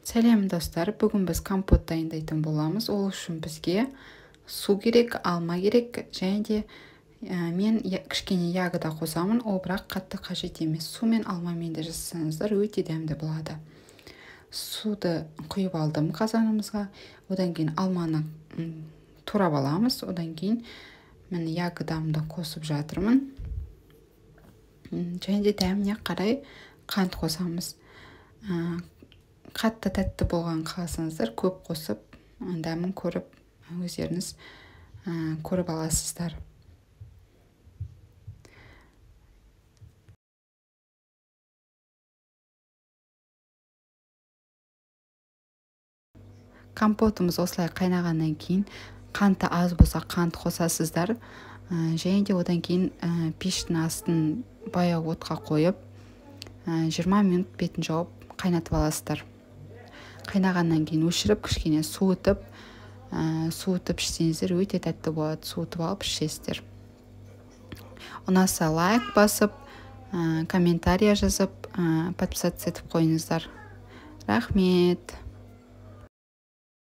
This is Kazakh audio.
Сәлем достар, бүгін біз компот дайындайтын боламыз. Ол үшін бізге су керек, алма керек, және де мен кішкене ягода қосамын, ол бірақ қатты қажет емес. Су мен алмамен де жасасаңыздар өте дәмді болады. Суды құйып алдым қазанымызға, одан кейін алманы турап аламыз, одан кейін мен ягодамды қосып жатырмын. Және де дәміне қарай қант қосамыз. Қатты тәтті болған қаласаңыздар көп қосып, дәмін көріп, өздеріңіз көріп аласыздар. Компотымыз осылай қайнағаннан кейін қанты аз болса қант қосасыздар. Және де одан кейін пештің астын баяу отқа қойып 20 минут бетін жауып қайнатып аласыздар. Қайнағаннан кейін өшіріп, кішкене суытып ішсеңіздер өте тәтті болады. Суытып алып ішесіздер. Ұнаса лайк басып, комментария жазып, подписаться етіп қойыңыздар. Рахмет.